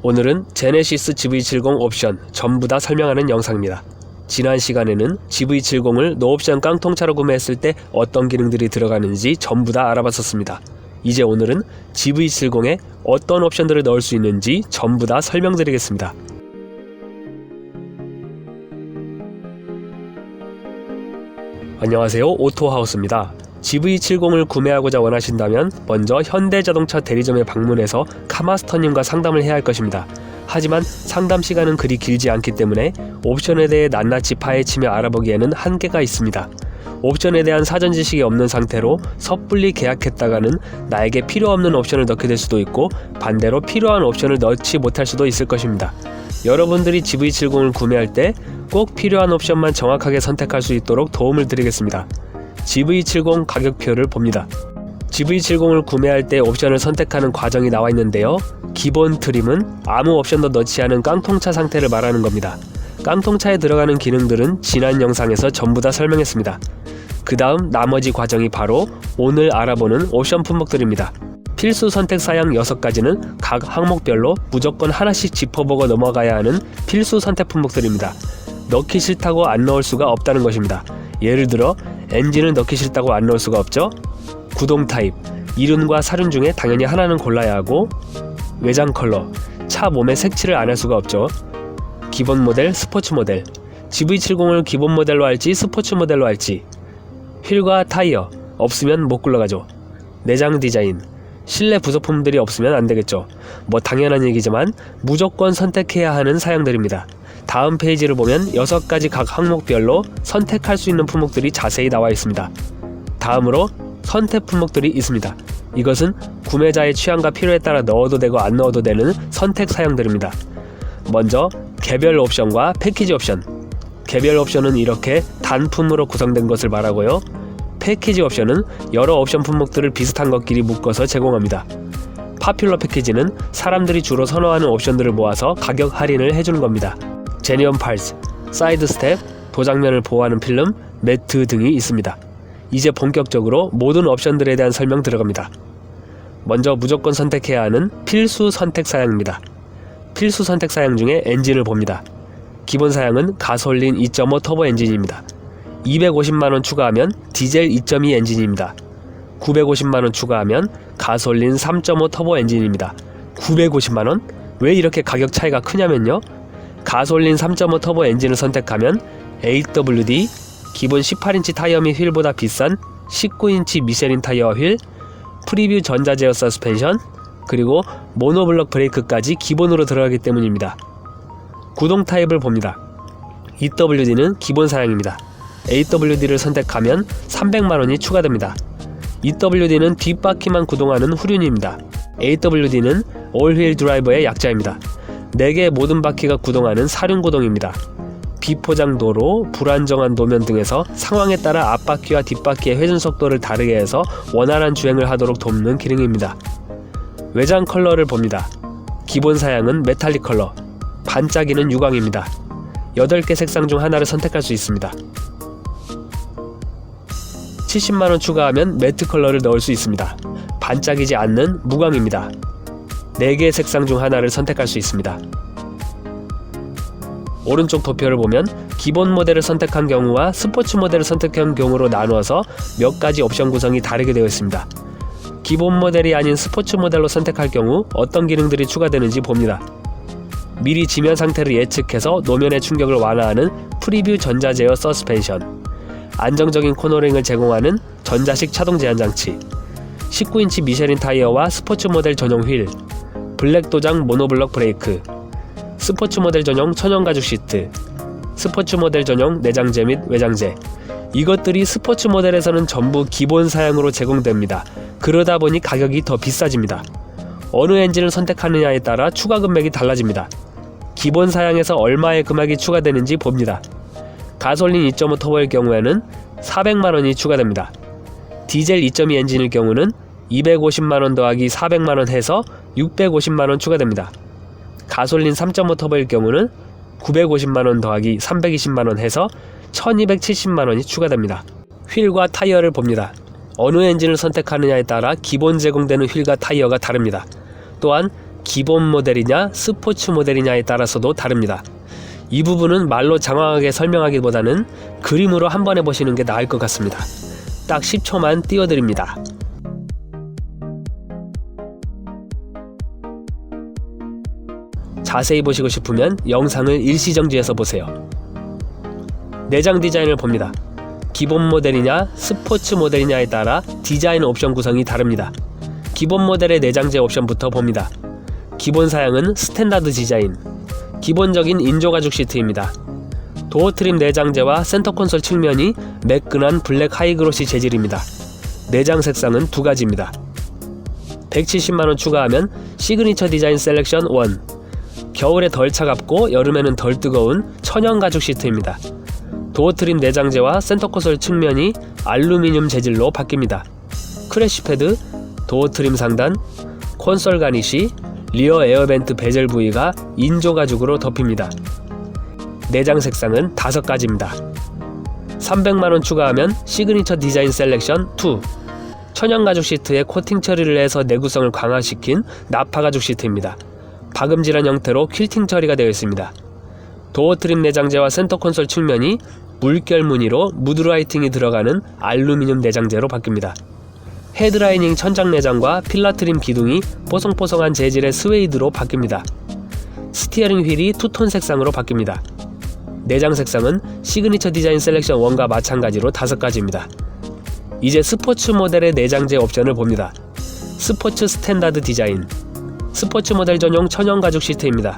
오늘은 제네시스 GV70 옵션 전부 다 설명하는 영상입니다. 지난 시간에는 GV70을 노옵션 깡통차로 구매했을 때 어떤 기능들이 들어가는지 전부 다 알아봤었습니다. 이제 오늘은 GV70에 어떤 옵션들을 넣을 수 있는지 전부 다 설명드리겠습니다. 안녕하세요, 오토하우스입니다. GV70을 구매하고자 원하신다면 먼저 현대자동차 대리점에 방문해서 카마스터님과 상담을 해야 할 것입니다. 하지만 상담 시간은 그리 길지 않기 때문에 옵션에 대해 낱낱이 파헤치며 알아보기에는 한계가 있습니다. 옵션에 대한 사전 지식이 없는 상태로 섣불리 계약했다가는 나에게 필요 없는 옵션을 넣게 될 수도 있고 반대로 필요한 옵션을 넣지 못할 수도 있을 것입니다. 여러분들이 GV70을 구매할 때 꼭 필요한 옵션만 정확하게 선택할 수 있도록 도움을 드리겠습니다. GV70 가격표를 봅니다. GV70을 구매할 때 옵션을 선택하는 과정이 나와 있는데요. 기본 트림은 아무 옵션도 넣지 않은 깡통차 상태를 말하는 겁니다. 깡통차에 들어가는 기능들은 지난 영상에서 전부 다 설명했습니다. 그 다음 나머지 과정이 바로 오늘 알아보는 옵션 품목들입니다. 필수 선택 사양 6가지는 각 항목별로 무조건 하나씩 짚어보고 넘어가야 하는 필수 선택 품목들입니다. 넣기 싫다고 안 넣을 수가 없다는 것입니다. 예를 들어 엔진을 넣기 싫다고 안 넣을 수가 없죠. 구동 타입, 이륜과 사륜 중에 당연히 하나는 골라야 하고, 외장 컬러, 차 몸에 색칠을 안 할 수가 없죠. 기본 모델, 스포츠 모델, GV70을 기본 모델로 할지 스포츠 모델로 할지, 휠과 타이어 없으면 못 굴러가죠. 내장 디자인, 실내 부속품들이 없으면 안 되겠죠. 뭐 당연한 얘기지만 무조건 선택해야 하는 사양들입니다. 다음 페이지를 보면 6가지 각 항목별로 선택할 수 있는 품목들이 자세히 나와 있습니다. 다음으로 선택 품목들이 있습니다. 이것은 구매자의 취향과 필요에 따라 넣어도 되고 안 넣어도 되는 선택 사양들입니다. 먼저 개별 옵션과 패키지 옵션. 개별 옵션은 이렇게 단품으로 구성된 것을 말하고요. 패키지 옵션은 여러 옵션 품목들을 비슷한 것끼리 묶어서 제공합니다. 파퓰러 패키지는 사람들이 주로 선호하는 옵션들을 모아서 가격 할인을 해주는 겁니다. 제니엄 팔스, 사이드 스텝, 도장면을 보호하는 필름, 매트 등이 있습니다. 이제 본격적으로 모든 옵션들에 대한 설명 들어갑니다. 먼저 무조건 선택해야 하는 필수 선택 사양입니다. 필수 선택 사양 중에 엔진을 봅니다. 기본 사양은 가솔린 2.5 터보 엔진입니다. 250만원 추가하면 디젤 2.2 엔진입니다. 950만원 추가하면 가솔린 3.5 터보 엔진입니다. 950만원? 왜 이렇게 가격 차이가 크냐면요. 가솔린 3.5 터보 엔진을 선택하면 AWD, 기본 18인치 타이어 및 휠보다 비싼 19인치 미쉐린 타이어와 휠, 프리뷰 전자 제어 서스펜션, 그리고 모노블럭 브레이크까지 기본으로 들어가기 때문입니다. 구동 타입을 봅니다. EWD는 기본 사양입니다. AWD를 선택하면 300만원이 추가됩니다. EWD는 뒷바퀴만 구동하는 후륜입니다. AWD는 올휠 드라이버의 약자입니다. 4개의 모든 바퀴가 구동하는 사륜 구동입니다. 비포장 도로, 불안정한 도면 등에서 상황에 따라 앞바퀴와 뒷바퀴의 회전 속도를 다르게 해서 원활한 주행을 하도록 돕는 기능입니다. 외장 컬러를 봅니다. 기본 사양은 메탈릭 컬러, 반짝이는 유광입니다. 8개 색상 중 하나를 선택할 수 있습니다. 70만원 추가하면 매트 컬러를 넣을 수 있습니다. 반짝이지 않는 무광입니다. 4개의 색상 중 하나를 선택할 수 있습니다. 오른쪽 도표를 보면 기본 모델을 선택한 경우와 스포츠 모델을 선택한 경우로 나누어서 몇 가지 옵션 구성이 다르게 되어 있습니다. 기본 모델이 아닌 스포츠 모델로 선택할 경우 어떤 기능들이 추가되는지 봅니다. 미리 지면 상태를 예측해서 노면의 충격을 완화하는 프리뷰 전자 제어 서스펜션, 안정적인 코너링을 제공하는 전자식 차동 제한 장치, 19인치 미쉐린 타이어와 스포츠 모델 전용 휠, 블랙 도장 모노블럭 브레이크, 스포츠 모델 전용 천연 가죽 시트, 스포츠 모델 전용 내장재 및 외장재. 이것들이 스포츠 모델에서는 전부 기본 사양으로 제공됩니다. 그러다 보니 가격이 더 비싸집니다. 어느 엔진을 선택하느냐에 따라 추가 금액이 달라집니다. 기본 사양에서 얼마의 금액이 추가되는지 봅니다. 가솔린 2.5 터보일 경우에는 400만원이 추가됩니다. 디젤 2.2 엔진일 경우는 250만원 더하기 400만원 해서 650만원 추가됩니다. 가솔린 3.5 터보일 경우는 950만원 더하기 320만원 해서 1270만원이 추가됩니다. 휠과 타이어를 봅니다. 어느 엔진을 선택하느냐에 따라 기본 제공되는 휠과 타이어가 다릅니다. 또한 기본 모델이냐 스포츠 모델이냐에 따라서도 다릅니다. 이 부분은 말로 장황하게 설명하기보다는 그림으로 한번 해보시는 게 나을 것 같습니다. 딱 10초만 띄워드립니다. 자세히 보시고 싶으면 영상을 일시정지해서 보세요. 내장 디자인을 봅니다. 기본 모델이냐 스포츠 모델이냐에 따라 디자인 옵션 구성이 다릅니다. 기본 모델의 내장재 옵션부터 봅니다. 기본 사양은 스탠다드 디자인, 기본적인 인조가죽 시트입니다. 도어 트림 내장재와 센터 콘솔 측면이 매끈한 블랙 하이그로시 재질입니다. 내장 색상은 두 가지입니다. 170만원 추가하면 시그니처 디자인 셀렉션 1, 겨울에 덜 차갑고 여름에는 덜 뜨거운 천연 가죽 시트입니다. 도어 트림 내장재와 센터 콘솔 측면이 알루미늄 재질로 바뀝니다. 크래쉬 패드, 도어 트림 상단, 콘솔 가니쉬, 리어 에어벤트 베젤 부위가 인조 가죽으로 덮입니다. 내장 색상은 5가지입니다. 300만원 추가하면 시그니처 디자인 셀렉션 2, 천연 가죽 시트에 코팅 처리를 해서 내구성을 강화시킨 나파 가죽 시트입니다. 박음질한 형태로 퀼팅 처리가 되어 있습니다. 도어 트림 내장재와 센터 콘솔 측면이 물결 무늬로 무드라이팅이 들어가는 알루미늄 내장재로 바뀝니다. 헤드라이닝 천장 내장과 필라 트림 기둥이 뽀송뽀송한 재질의 스웨이드로 바뀝니다. 스티어링 휠이 투톤 색상으로 바뀝니다. 내장 색상은 시그니처 디자인 셀렉션 1과 마찬가지로 5가지입니다. 이제 스포츠 모델의 내장재 옵션을 봅니다. 스포츠 스탠다드 디자인, 스포츠 모델 전용 천연 가죽 시트입니다.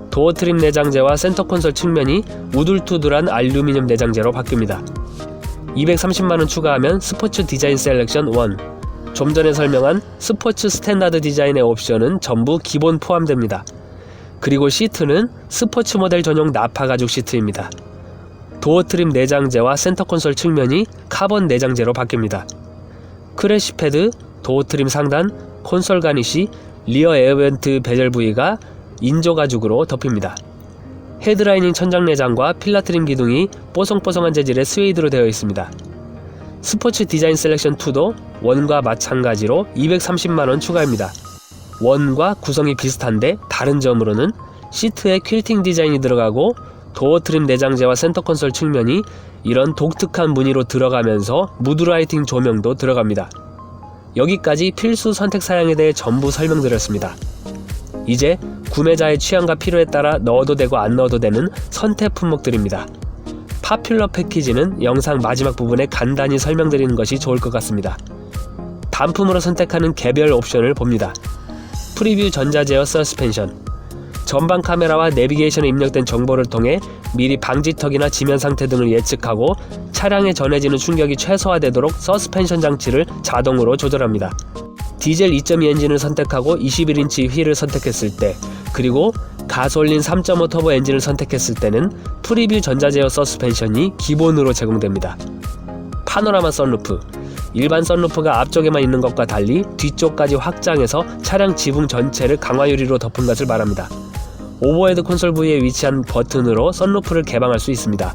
도어 트림 내장재와 센터 콘솔 측면이 우둘투둘한 알루미늄 내장재로 바뀝니다. 230만원 추가하면 스포츠 디자인 셀렉션 1, 좀 전에 설명한 스포츠 스탠다드 디자인의 옵션은 전부 기본 포함됩니다. 그리고 시트는 스포츠 모델 전용 나파 가죽 시트입니다. 도어 트림 내장재와 센터 콘솔 측면이 카본 내장재로 바뀝니다. 크래쉬 패드, 도어 트림 상단, 콘솔 가니쉬, 리어 에어벤트 베젤 부위가 인조 가죽으로 덮입니다. 헤드라이닝 천장 내장과 필라 트림 기둥이 뽀송뽀송한 재질의 스웨이드로 되어 있습니다. 스포츠 디자인 셀렉션 2도 1과 마찬가지로 230만원 추가입니다. 1과 구성이 비슷한데 다른 점으로는 시트에 퀼팅 디자인이 들어가고 도어 트림 내장재와 센터 콘솔 측면이 이런 독특한 무늬로 들어가면서 무드라이팅 조명도 들어갑니다. 여기까지 필수 선택 사양에 대해 전부 설명드렸습니다. 이제 구매자의 취향과 필요에 따라 넣어도 되고 안 넣어도 되는 선택 품목들입니다. 파퓰러 패키지는 영상 마지막 부분에 간단히 설명드리는 것이 좋을 것 같습니다. 단품으로 선택하는 개별 옵션을 봅니다. 프리뷰 전자제어 서스펜션, 전방 카메라와 내비게이션에 입력된 정보를 통해 미리 방지턱이나 지면 상태 등을 예측하고 차량에 전해지는 충격이 최소화되도록 서스펜션 장치를 자동으로 조절합니다. 디젤 2.2 엔진을 선택하고 21인치 휠을 선택했을 때, 그리고 가솔린 3.5 터보 엔진을 선택했을 때는 프리뷰 전자제어 서스펜션이 기본으로 제공됩니다. 파노라마 선루프, 일반 선루프가 앞쪽에만 있는 것과 달리 뒤쪽까지 확장해서 차량 지붕 전체를 강화 유리로 덮은 것을 말합니다. 오버헤드 콘솔 부위에 위치한 버튼으로 선루프를 개방할 수 있습니다.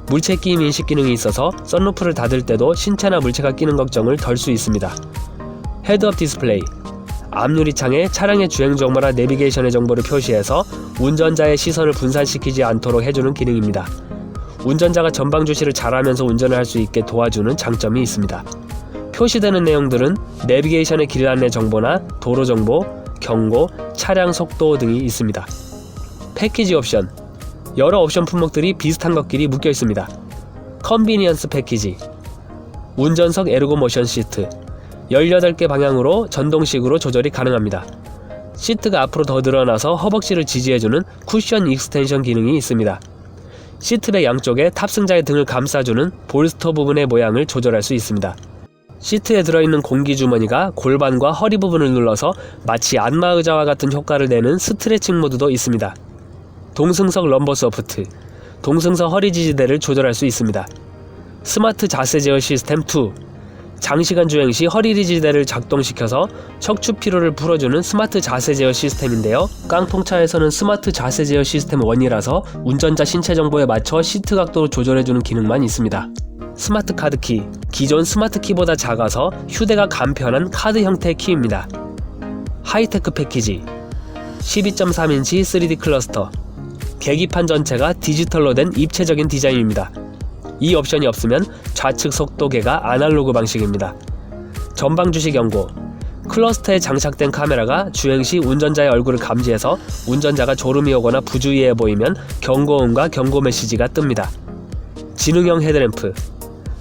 물체 끼임 인식 기능이 있어서 선루프를 닫을 때도 신체나 물체가 끼는 걱정을 덜 수 있습니다. 헤드업 디스플레이, 앞유리창에 차량의 주행 정보나 내비게이션의 정보를 표시해서 운전자의 시선을 분산시키지 않도록 해주는 기능입니다. 운전자가 전방 주시를 잘하면서 운전을 할 수 있게 도와주는 장점이 있습니다. 표시되는 내용들은 내비게이션의 길 안내 정보나 도로 정보, 경고, 차량 속도 등이 있습니다. 패키지 옵션, 여러 옵션 품목들이 비슷한 것끼리 묶여 있습니다. 컨비니언스 패키지, 운전석 에르고 모션 시트, 18개 방향으로 전동식으로 조절이 가능합니다. 시트가 앞으로 더 늘어나서 허벅지를 지지해주는 쿠션 익스텐션 기능이 있습니다. 시트백 양쪽에 탑승자의 등을 감싸주는 볼스터 부분의 모양을 조절할 수 있습니다. 시트에 들어있는 공기주머니가 골반과 허리 부분을 눌러서 마치 안마의자와 같은 효과를 내는 스트레칭 모드도 있습니다. 동승석 럼버 소프트, 동승석 허리 지지대를 조절할 수 있습니다. 스마트 자세 제어 시스템 2, 장시간 주행 시 허리 지지대를 작동시켜서 척추 피로를 풀어주는 스마트 자세 제어 시스템인데요. 깡통차에서는 스마트 자세 제어 시스템 1이라서 운전자 신체 정보에 맞춰 시트 각도를 조절해주는 기능만 있습니다. 스마트 카드 키, 기존 스마트 키보다 작아서 휴대가 간편한 카드 형태의 키입니다. 하이테크 패키지, 12.3인치 3D 클러스터, 계기판 전체가 디지털로 된 입체적인 디자인입니다. 이 옵션이 없으면 좌측 속도계가 아날로그 방식입니다. 전방 주시 경고. 클러스터에 장착된 카메라가 주행시 운전자의 얼굴을 감지해서 운전자가 졸음이 오거나 부주의해 보이면 경고음과 경고 메시지가 뜹니다. 지능형 헤드램프.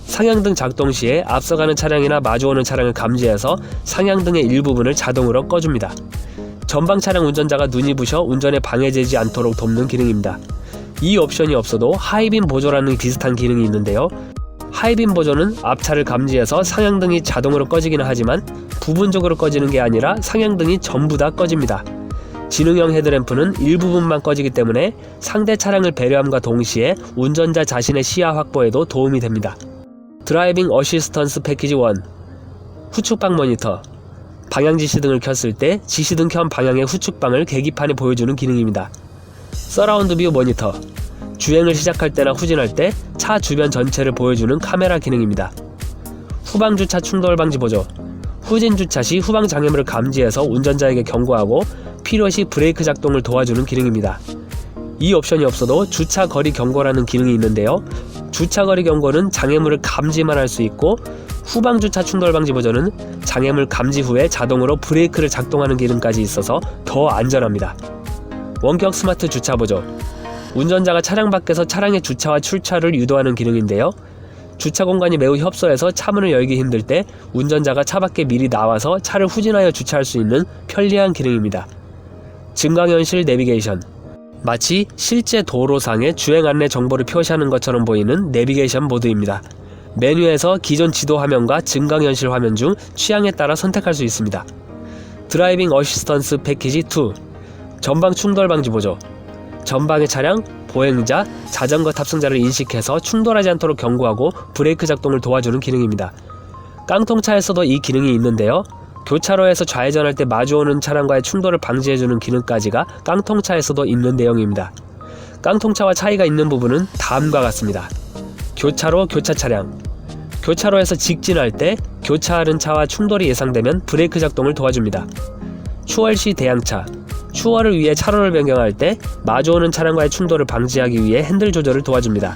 상향등 작동 시에 앞서가는 차량이나 마주오는 차량을 감지해서 상향등의 일부분을 자동으로 꺼줍니다. 전방 차량 운전자가 눈이 부셔 운전에 방해되지 않도록 돕는 기능입니다. 이 옵션이 없어도 하이빔 보조라는 비슷한 기능이 있는데요. 하이빔 보조는 앞차를 감지해서 상향등이 자동으로 꺼지기는 하지만 부분적으로 꺼지는 게 아니라 상향등이 전부 다 꺼집니다. 지능형 헤드램프는 일부분만 꺼지기 때문에 상대 차량을 배려함과 동시에 운전자 자신의 시야 확보에도 도움이 됩니다. 드라이빙 어시스턴스 패키지 1. 후측방 모니터. 방향 지시등을 켰을 때 지시등 켠 방향의 후측방을 계기판에 보여주는 기능입니다. 서라운드 뷰 모니터. 주행을 시작할 때나 후진할 때 차 주변 전체를 보여주는 카메라 기능입니다. 후방 주차 충돌 방지 보조. 후진 주차 시 후방 장애물을 감지해서 운전자에게 경고하고 필요시 브레이크 작동을 도와주는 기능입니다. 이 옵션이 없어도 주차 거리 경고라는 기능이 있는데요. 주차 거리 경고는 장애물을 감지만 할 수 있고, 후방 주차 충돌 방지 보조는 장애물 감지 후에 자동으로 브레이크를 작동하는 기능까지 있어서 더 안전합니다. 원격 스마트 주차 보조. 운전자가 차량 밖에서 차량의 주차와 출차를 유도하는 기능인데요. 주차 공간이 매우 협소해서 차문을 열기 힘들 때 운전자가 차 밖에 미리 나와서 차를 후진하여 주차할 수 있는 편리한 기능입니다. 증강현실 내비게이션. 마치 실제 도로상의 주행 안내 정보를 표시하는 것처럼 보이는 내비게이션 모드입니다. 메뉴에서 기존 지도 화면과 증강현실 화면 중 취향에 따라 선택할 수 있습니다. 드라이빙 어시스턴스 패키지 2. 전방 충돌 방지 보조. 전방의 차량, 보행자, 자전거 탑승자를 인식해서 충돌하지 않도록 경고하고 브레이크 작동을 도와주는 기능입니다. 깡통차에서도 이 기능이 있는데요. 교차로에서 좌회전할 때 마주오는 차량과의 충돌을 방지해주는 기능까지가 깡통차에서도 있는 내용입니다. 깡통차와 차이가 있는 부분은 다음과 같습니다. 교차로, 교차 차량. 교차로에서 직진할 때 교차하는 차와 충돌이 예상되면 브레이크 작동을 도와줍니다. 추월시 대항차. 추월을 위해 차로를 변경할 때 마주오는 차량과의 충돌을 방지하기 위해 핸들 조절을 도와줍니다.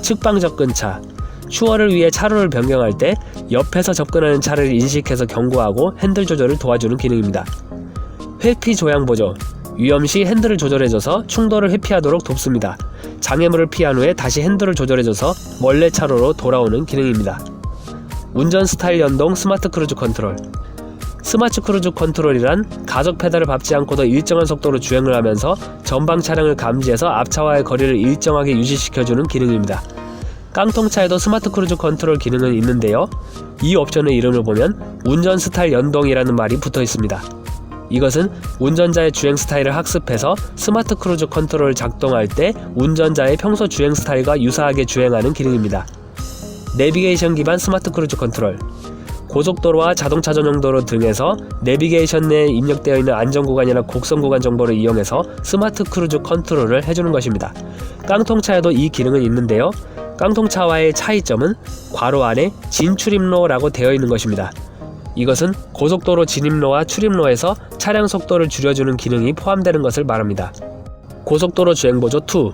측방 접근차. 추월을 위해 차로를 변경할 때 옆에서 접근하는 차를 인식해서 경고하고 핸들 조절을 도와주는 기능입니다. 회피 조향 보조. 위험시 핸들을 조절해줘서 충돌을 회피하도록 돕습니다. 장애물을 피한 후에 다시 핸들을 조절해줘서 원래 차로로 돌아오는 기능입니다. 운전 스타일 연동 스마트 크루즈 컨트롤. 스마트 크루즈 컨트롤이란 가속 페달을 밟지 않고도 일정한 속도로 주행을 하면서 전방 차량을 감지해서 앞차와의 거리를 일정하게 유지시켜주는 기능입니다. 깡통차에도 스마트 크루즈 컨트롤 기능은 있는데요. 이 옵션의 이름을 보면 운전 스타일 연동이라는 말이 붙어 있습니다. 이것은 운전자의 주행 스타일을 학습해서 스마트 크루즈 컨트롤을 작동할 때 운전자의 평소 주행 스타일과 유사하게 주행하는 기능입니다. 내비게이션 기반 스마트 크루즈 컨트롤. 고속도로와 자동차 전용도로 등에서 내비게이션 내에 입력되어 있는 안전구간이나 곡선 구간 정보를 이용해서 스마트 크루즈 컨트롤을 해주는 것입니다. 깡통차에도 이 기능은 있는데요. 깡통차와의 차이점은 괄호 안에 진출입로라고 되어 있는 것입니다. 이것은 고속도로 진입로와 출입로에서 차량 속도를 줄여주는 기능이 포함되는 것을 말합니다. 고속도로 주행보조 2.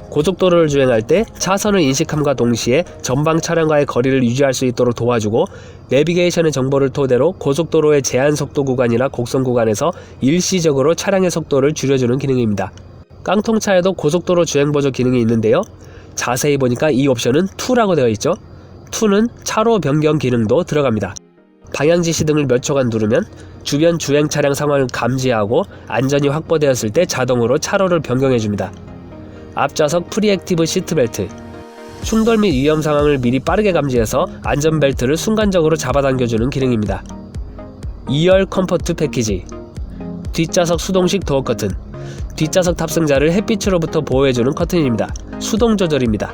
고속도로를 주행할 때 차선을 인식함과 동시에 전방 차량과의 거리를 유지할 수 있도록 도와주고, 내비게이션의 정보를 토대로 고속도로의 제한 속도 구간이나 곡선 구간에서 일시적으로 차량의 속도를 줄여주는 기능입니다. 깡통차에도 고속도로 주행보조 기능이 있는데요. 자세히 보니까 이 옵션은 2라고 되어 있죠. 2는 차로 변경 기능도 들어갑니다. 방향지시 등을 몇 초간 누르면 주변 주행 차량 상황을 감지하고 안전이 확보되었을 때 자동으로 차로를 변경해줍니다. 앞좌석 프리액티브 시트벨트. 충돌 및 위험 상황을 미리 빠르게 감지해서 안전벨트를 순간적으로 잡아당겨주는 기능입니다. 2열 컴포트 패키지. 뒷좌석 수동식 도어 커튼. 뒷좌석 탑승자를 햇빛으로부터 보호해주는 커튼입니다. 수동 조절입니다.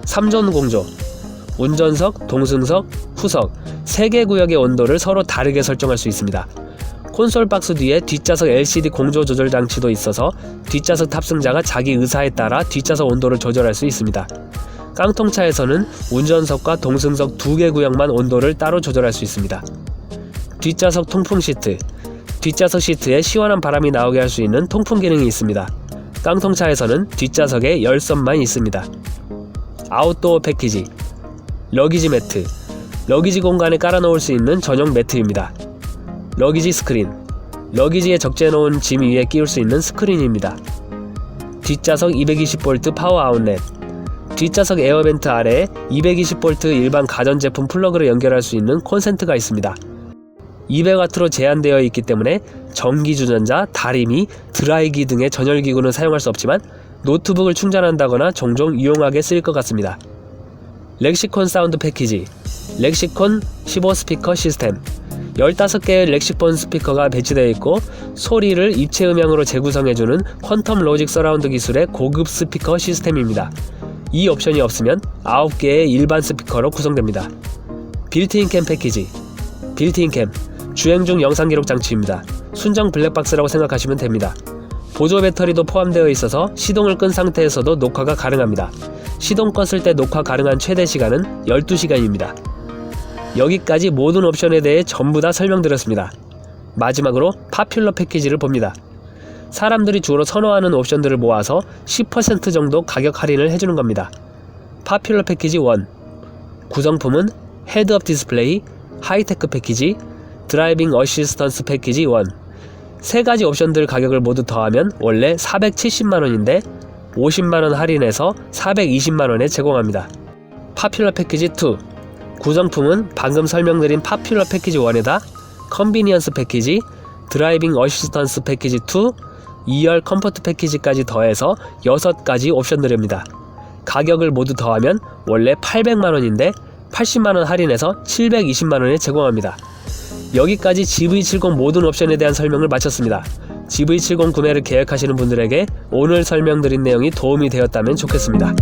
3존 공조. 운전석, 동승석, 후석 3개 구역의 온도를 서로 다르게 설정할 수 있습니다. 콘솔 박스 뒤에 뒷좌석 LCD 공조 조절 장치도 있어서 뒷좌석 탑승자가 자기 의사에 따라 뒷좌석 온도를 조절할 수 있습니다. 깡통차에서는 운전석과 동승석 2개 구역만 온도를 따로 조절할 수 있습니다. 뒷좌석 통풍 시트. 뒷좌석 시트에 시원한 바람이 나오게 할 수 있는 통풍 기능이 있습니다. 깡통차에서는 뒷좌석에 열선만 있습니다. 아웃도어 패키지, 러기지 매트, 러기지 공간에 깔아놓을 수 있는 전용 매트입니다. 러기지 스크린, 러기지에 적재해놓은 짐 위에 끼울 수 있는 스크린입니다. 뒷좌석 220V 파워 아웃렛, 뒷좌석 에어벤트 아래에 220V 일반 가전제품 플러그를 연결할 수 있는 콘센트가 있습니다. 200W로 제한되어 있기 때문에 전기주전자, 다리미, 드라이기 등의 전열기구는 사용할 수 없지만 노트북을 충전한다거나 종종 유용하게 쓰일 것 같습니다. 렉시콘 사운드 패키지, 렉시콘 15스피커 시스템, 15개의 렉시폰 스피커가 배치되어 있고 소리를 입체 음향으로 재구성해주는 퀀텀 로직 서라운드 기술의 고급 스피커 시스템입니다. 이 옵션이 없으면 9개의 일반 스피커로 구성됩니다. 빌트인 캠 패키지, 빌트인 캠, 주행 중 영상 기록 장치입니다. 순정 블랙박스라고 생각하시면 됩니다. 보조 배터리도 포함되어 있어서 시동을 끈 상태에서도 녹화가 가능합니다. 시동 껐을 때 녹화 가능한 최대 시간은 12시간입니다. 여기까지 모든 옵션에 대해 전부 다 설명드렸습니다. 마지막으로 파퓰러 패키지를 봅니다. 사람들이 주로 선호하는 옵션들을 모아서 10% 정도 가격 할인을 해주는 겁니다. 파퓰러 패키지 1, 구성품은 헤드업 디스플레이, 하이테크 패키지, 드라이빙 어시스턴스 패키지 1. 세 가지 옵션들 가격을 모두 더하면 원래 470만원인데 50만원 할인해서 420만원에 제공합니다. 파퓰러 패키지 2, 구성품은 방금 설명드린 파퓰러 패키지 1에다 컨비니언스 패키지, 드라이빙 어시스턴스 패키지 2, 2열 컴포트 패키지까지 더해서 6가지 옵션들입니다. 가격을 모두 더하면 원래 800만원인데 80만원 할인해서 720만원에 제공합니다. 여기까지 GV70 모든 옵션에 대한 설명을 마쳤습니다. GV70 구매를 계획하시는 분들에게 오늘 설명드린 내용이 도움이 되었다면 좋겠습니다.